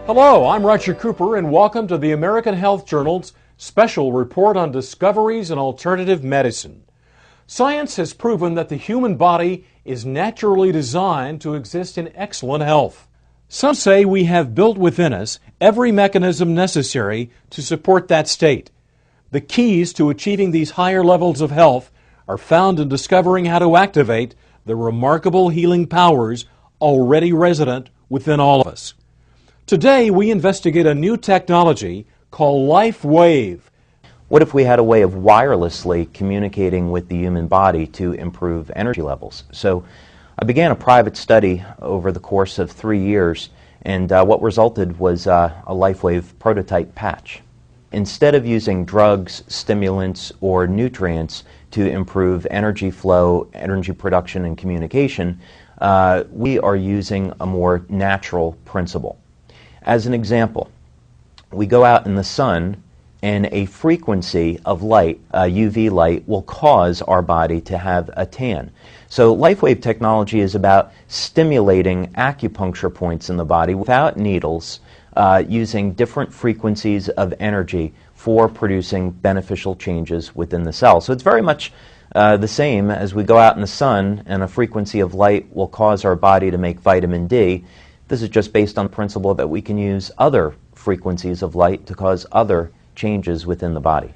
Hello, I'm Roger Cooper, and welcome to the American Health Journal's special report on discoveries in alternative medicine. Science has proven that the human body is naturally designed to exist in excellent health. Some say we have built within us every mechanism necessary to support that state. The keys to achieving these higher levels of health are found in discovering how to activate the remarkable healing powers already resident within all of us. Today, we investigate a new technology called LifeWave. What if we had a way of wirelessly communicating with the human body to improve energy levels? So I began a private study over the course of 3 years, and what resulted was a LifeWave prototype patch. Instead of using drugs, stimulants, or nutrients to improve energy flow, energy production, and communication, we are using a more natural principle. As an example, we go out in the sun and a frequency of light, UV light, will cause our body to have a tan. So LifeWave technology is about stimulating acupuncture points in the body without needles, using different frequencies of energy for producing beneficial changes within the cell. So it's very much the same as we go out in the sun and a frequency of light will cause our body to make vitamin D. This is just based on the principle that we can use other frequencies of light to cause other changes within the body.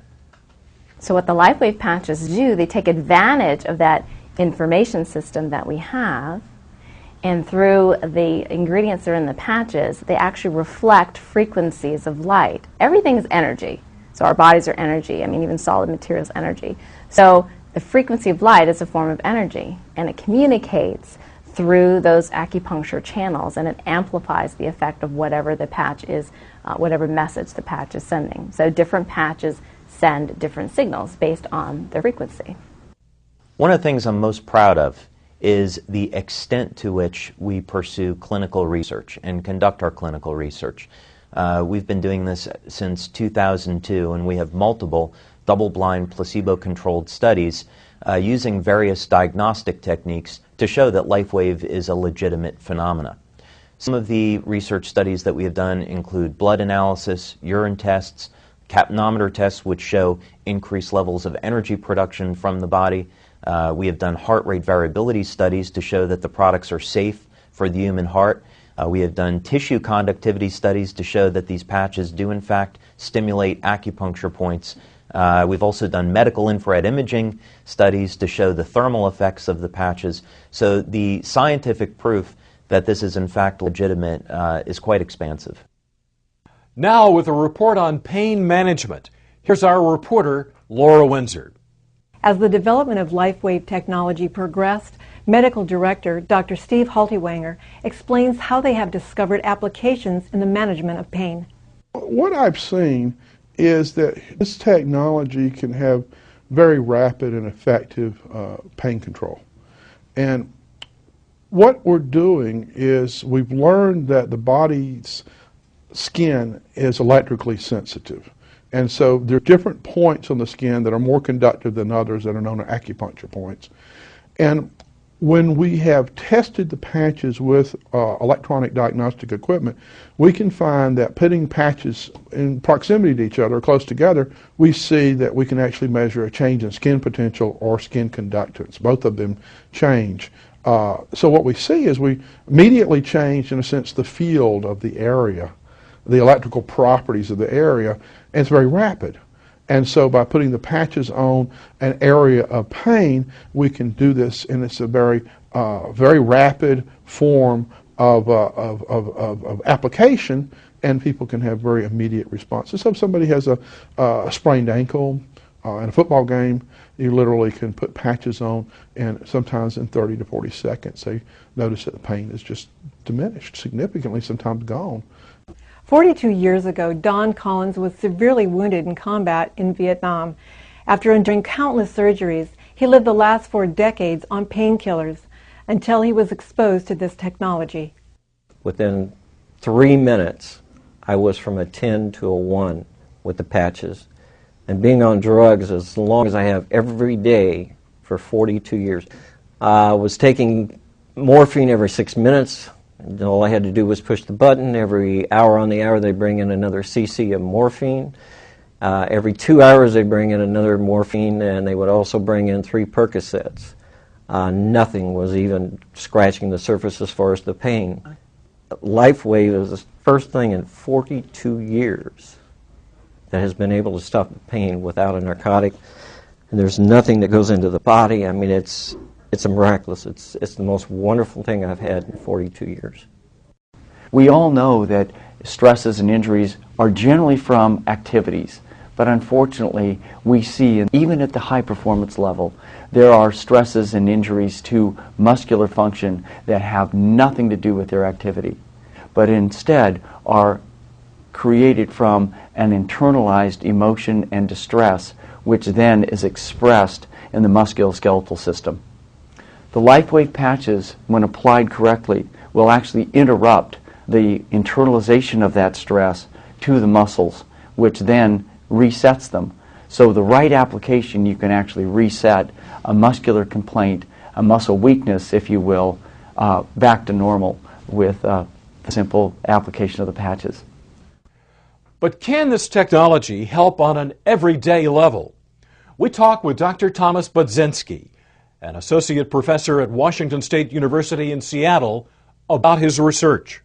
So what the LifeWave patches do, they take advantage of that information system that we have, and through the ingredients that are in the patches, they actually reflect frequencies of light. Everything is energy. So our bodies are energy. I mean, even solid materials energy. So the frequency of light is a form of energy, and it communicates through those acupuncture channels, and it amplifies the effect of whatever the patch is, whatever message the patch is sending. So different patches send different signals based on their frequency. One of the things I'm most proud of is the extent to which we pursue clinical research and conduct our clinical research. We've been doing this since 2002, and we have multiple double-blind, placebo-controlled studies using various diagnostic techniques to show that LifeWave is a legitimate phenomena. Some of the research studies that we have done include blood analysis, urine tests, capnometer tests which show increased levels of energy production from the body. We have done heart rate variability studies to show that the products are safe for the human heart. We have done tissue conductivity studies to show that these patches do in fact stimulate acupuncture points. We've also done medical infrared imaging studies to show the thermal effects of the patches. So the scientific proof that this is in fact legitimate is quite expansive. Now with a report on pain management, here's our reporter, Laura Windsor. As the development of LifeWave technology progressed, Medical Director Dr. Steve Haltiwanger explains how they have discovered applications in the management of pain. What I've seen is that this technology can have very rapid and effective pain control. And what we're doing is we've learned that the body's skin is electrically sensitive. And so there are different points on the skin that are more conductive than others that are known as acupuncture points. And when we have tested the patches with electronic diagnostic equipment, we can find that putting patches in proximity to each other, close together, we see that we can actually measure a change in skin potential or skin conductance. Both of them change. So what we see is we immediately change, in a sense, the field of the area, the electrical properties of the area, and it's very rapid. And so by putting the patches on an area of pain, we can do this, and it's a very rapid form of application, and people can have very immediate responses. So if somebody has a sprained ankle in a football game, you literally can put patches on, and sometimes in 30 to 40 seconds, they notice that the pain is just diminished significantly, sometimes gone. 42 years ago, Don Collins was severely wounded in combat in Vietnam. After enduring countless surgeries, he lived the last 4 decades on painkillers until he was exposed to this technology. Within 3 minutes, I was from a 10 to a 1 with the patches. And being on drugs as long as I have every day for 42 years, I was taking morphine every 6 minutes, And all I had to do was push the button. Every hour on the hour, they bring in another cc of morphine. Every 2 hours, they bring in another morphine, and they would also bring in 3 Percocets. Nothing was even scratching the surface as far as the pain. LifeWave is the first thing in 42 years that has been able to stop the pain without a narcotic. And there's nothing that goes into the body. I mean, it's a miraculous. It's the most wonderful thing I've had in 42 years. We all know that stresses and injuries are generally from activities, but unfortunately we see, even at the high performance level, there are stresses and injuries to muscular function that have nothing to do with their activity, but instead are created from an internalized emotion and distress, which then is expressed in the musculoskeletal system. The LifeWave patches, when applied correctly, will actually interrupt the internalization of that stress to the muscles, which then resets them. So the right application, you can actually reset a muscular complaint, a muscle weakness, if you will, back to normal with a simple application of the patches. But can this technology help on an everyday level? We talk with Dr. Thomas Budzinski, an associate professor at Washington State University in Seattle, about his research.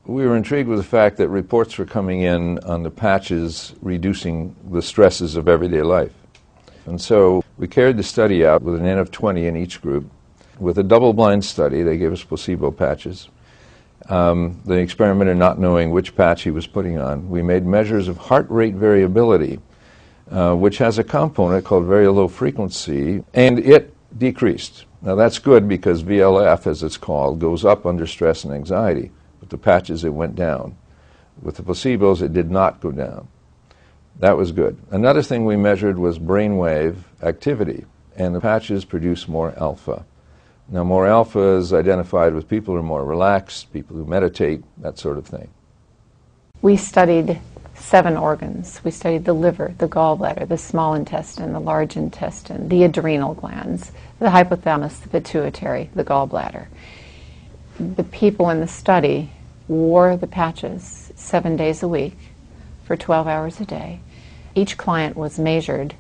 We were intrigued with the fact that reports were coming in on the patches reducing the stresses of everyday life. And so we carried the study out with an N of 20 in each group. With a double-blind study, they gave us placebo patches. The experimenter not knowing which patch he was putting on. We made measures of heart rate variability, which has a component called very low frequency, and it decreased. Now that's good because VLF, as it's called, goes up under stress and anxiety. With the patches, it went down. With the placebos, it did not go down. That was good. Another thing we measured was brainwave activity, and the patches produce more alpha. Now, more alpha is identified with people who are more relaxed, people who meditate, that sort of thing. We studied 7 organs. We studied the liver, the gallbladder, the small intestine, the large intestine, the adrenal glands, the hypothalamus, the pituitary, the gallbladder. The people in the study wore the patches 7 days a week for 12 hours a day. Each client was measured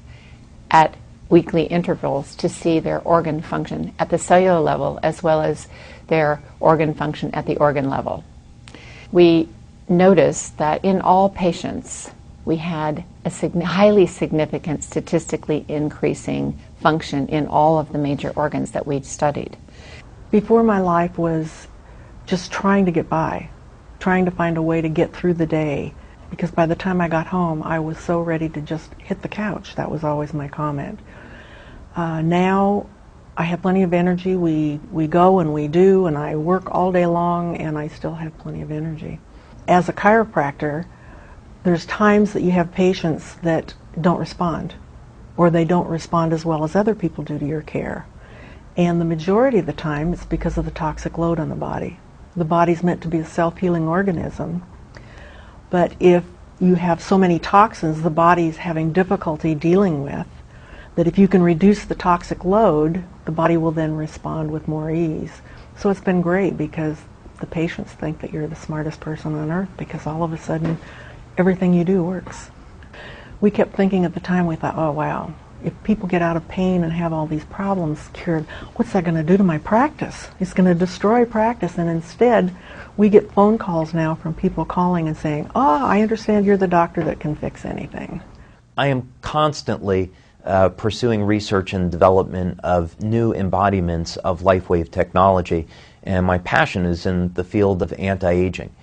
at weekly intervals to see their organ function at the cellular level as well as their organ function at the organ level. We noticed that in all patients we had a highly significant statistically increasing function in all of the major organs that we'd studied. Before, my life was just trying to get by, trying to find a way to get through the day, because by the time I got home I was so ready to just hit the couch. That was always my comment. Now I have plenty of energy. We go and we do, and I work all day long, and I still have plenty of energy. As a chiropractor, there's times that you have patients that don't respond, or they don't respond as well as other people do to your care. And the majority of the time it's because of the toxic load on the body. The body's meant to be a self-healing organism, but if you have so many toxins the body's having difficulty dealing with, that if you can reduce the toxic load, the body will then respond with more ease. So it's been great because the patients think that you're the smartest person on earth because all of a sudden everything you do works. We kept thinking at the time, we thought, oh wow, if people get out of pain and have all these problems cured, what's that going to do to my practice? It's going to destroy practice. And instead, we get phone calls now from people calling and saying, oh, I understand you're the doctor that can fix anything. I am constantly pursuing research and development of new embodiments of LifeWave technology, and my passion is in the field of anti-aging.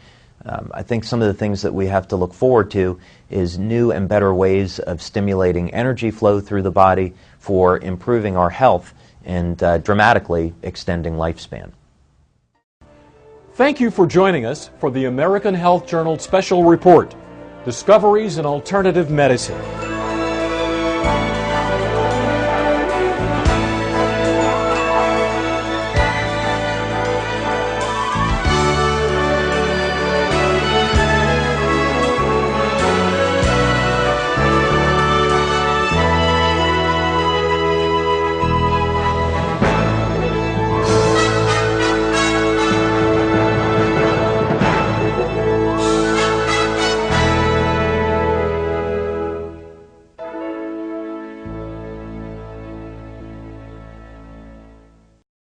I think some of the things that we have to look forward to is new and better ways of stimulating energy flow through the body for improving our health and dramatically extending lifespan. Thank you for joining us for the American Health Journal Special Report, Discoveries in Alternative Medicine.